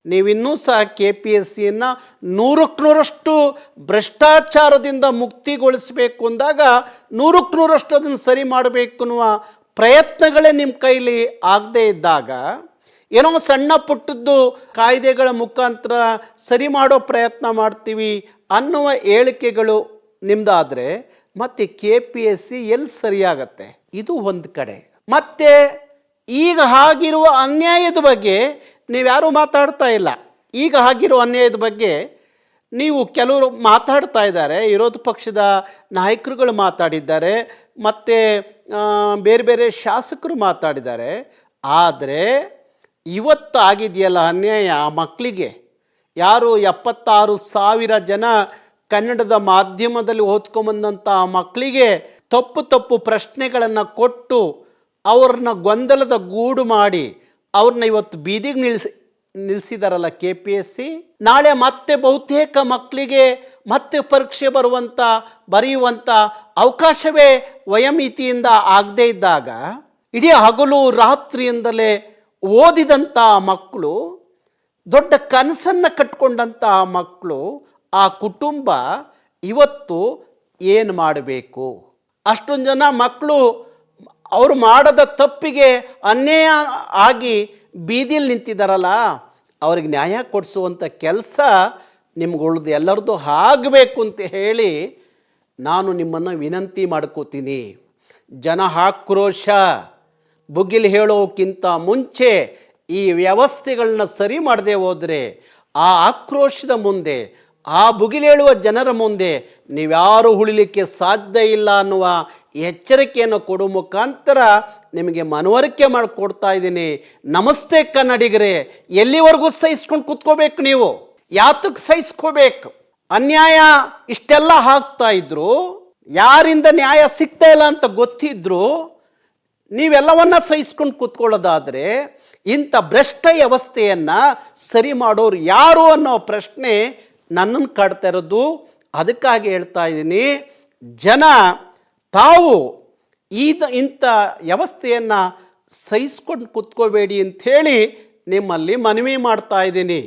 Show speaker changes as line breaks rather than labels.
ನೀವಿನ್ನೂ ಸಹ KPSCಯನ್ನು 100% ಭ್ರಷ್ಟಾಚಾರದಿಂದ ಮುಕ್ತಿಗೊಳಿಸಬೇಕು ಅಂದಾಗ 100% ಅದನ್ನು ಸರಿ ಮಾಡಬೇಕು ಅನ್ನುವ ಪ್ರಯತ್ನಗಳೇ ನಿಮ್ಮ ಕೈಲಿ ಆಗದೇ ಇದ್ದಾಗ ಏನೋ ಸಣ್ಣ ಪುಟ್ಟದ್ದು ಕಾಯ್ದೆಗಳ ಮುಖಾಂತರ ಸರಿ ಮಾಡೋ ಪ್ರಯತ್ನ ಮಾಡ್ತೀವಿ ಅನ್ನುವ ಹೇಳಿಕೆಗಳು ನಿಮ್ಮದಾದರೆ ಮತ್ತು KPSC ಎಲ್ಲಿ ಸರಿಯಾಗತ್ತೆ? ಇದು ಒಂದು ಕಡೆ. ಮತ್ತು ಈಗ ಆಗಿರುವ ಅನ್ಯಾಯದ ಬಗ್ಗೆ ನೀವ್ಯಾರೂ ಮಾತಾಡ್ತಾ ಇಲ್ಲ. ಈಗ ಆಗಿರೋ ಅನ್ಯಾಯದ ಬಗ್ಗೆ ನೀವು ಕೆಲವರು ಮಾತಾಡ್ತಾ ಇದ್ದಾರೆ, ವಿರೋಧ ಪಕ್ಷದ ನಾಯಕರುಗಳು ಮಾತಾಡಿದ್ದಾರೆ, ಮತ್ತು ಬೇರೆ ಬೇರೆ ಶಾಸಕರು ಮಾತಾಡಿದ್ದಾರೆ. ಆದರೆ ಇವತ್ತು ಆಗಿದೆಯಲ್ಲ ಅನ್ಯಾಯ, ಆ ಮಕ್ಕಳಿಗೆ ಯಾರು 76,000 ಜನ ಕನ್ನಡದ ಮಾಧ್ಯಮದಲ್ಲಿ ಓದ್ಕೊಂಬಂದಂಥ ಮಕ್ಕಳಿಗೆ ತಪ್ಪು ಪ್ರಶ್ನೆಗಳನ್ನು ಕೊಟ್ಟು ಅವ್ರನ್ನ ಗೊಂದಲದ ಗೂಡು ಮಾಡಿ ಅವ್ರನ್ನ ಇವತ್ತು ಬೀದಿಗೆ ನಿಲ್ಲಿಸಿದಾರಲ್ಲ KPSC. ನಾಳೆ ಮತ್ತೆ ಬಹುತೇಕ ಮಕ್ಕಳಿಗೆ ಮತ್ತೆ ಪರೀಕ್ಷೆ ಬರೆಯುವಂಥ ಅವಕಾಶವೇ ವಯೋಮಿತಿಯಿಂದ ಆಗದೇ ಇದ್ದಾಗ ಇಡೀ ಹಗಲು ರಾತ್ರಿಯಿಂದಲೇ ಓದಿದಂಥ ಮಕ್ಕಳು, ದೊಡ್ಡ ಕನಸನ್ನು ಕಟ್ಕೊಂಡಂಥ ಮಕ್ಕಳು, ಆ ಕುಟುಂಬ ಇವತ್ತು ಏನು ಮಾಡಬೇಕು? ಅಷ್ಟೊಂದು ಜನ ಮಕ್ಕಳು ಅವರು ಮಾಡದ ತಪ್ಪಿಗೆ ಅನ್ಯಾಯ ಆಗಿ ಬೀದಿಯಲ್ಲಿ ನಿಂತಿದ್ದಾರಲ್ಲ, ಅವ್ರಿಗೆ ನ್ಯಾಯ ಕೊಡಿಸುವಂಥ ಕೆಲಸ ನಿಮ್ಗಳ್ದು ಎಲ್ಲರದ್ದು ಆಗಬೇಕು ಅಂತ ಹೇಳಿ ನಾನು ನಿಮ್ಮನ್ನು ವಿನಂತಿ ಮಾಡ್ಕೋತೀನಿ. ಜನ ಆಕ್ರೋಶ ಬುಗಿಲು ಹೇಳೋಕ್ಕಿಂತ ಮುಂಚೆ ಈ ವ್ಯವಸ್ಥೆಗಳನ್ನ ಸರಿ ಮಾಡದೆ ಹೋದರೆ ಆ ಆಕ್ರೋಶದ ಮುಂದೆ, ಆ ಬುಗಿಲೇಳುವ ಜನರ ಮುಂದೆ ನೀವ್ಯಾರೂ ಉಳಿಲಿಕ್ಕೆ ಸಾಧ್ಯ ಇಲ್ಲ ಅನ್ನುವ ಎಚ್ಚರಿಕೆಯನ್ನು ಕೊಡುವ ಮುಖಾಂತರ ನಿಮಗೆ ಮನವರಿಕೆ ಮಾಡಿಕೊಡ್ತಾ ಇದ್ದೀನಿ. ನಮಸ್ತೆ ಕನ್ನಡಿಗರೇ, ಎಲ್ಲಿವರೆಗೂ ಸಹಿಸ್ಕೊಂಡು ಕೂತ್ಕೋಬೇಕು? ನೀವು ಯಾತಕ್ಕೆ ಸಹಿಸ್ಕೋಬೇಕು? ಅನ್ಯಾಯ ಇಷ್ಟೆಲ್ಲ ಆಗ್ತಾ ಇದ್ರು, ಯಾರಿಂದ ನ್ಯಾಯ ಸಿಗ್ತಾ ಇಲ್ಲ ಅಂತ ಗೊತ್ತಿದ್ರು ನೀವೆಲ್ಲವನ್ನ ಸಹಿಸ್ಕೊಂಡು ಕೂತ್ಕೊಳ್ಳೋದಾದರೆ ಇಂಥ ಭ್ರಷ್ಟ ವ್ಯವಸ್ಥೆಯನ್ನು ಸರಿ ಮಾಡೋರು ಯಾರು ಅನ್ನೋ ಪ್ರಶ್ನೆ ನನ್ನನ್ನು ಕಾಡ್ತಾ ಇರೋದು. ಅದಕ್ಕಾಗಿ ಹೇಳ್ತಾ ಇದ್ದೀನಿ, ಜನ ತಾವು ಇಂಥ ವ್ಯವಸ್ಥೆಯನ್ನು ಸಹಿಸ್ಕೊಂಡು ಕೂತ್ಕೋಬೇಡಿ ಅಂಥೇಳಿ ನಿಮ್ಮಲ್ಲಿ ಮನವಿ ಮಾಡ್ತಾ ಇದ್ದೀನಿ.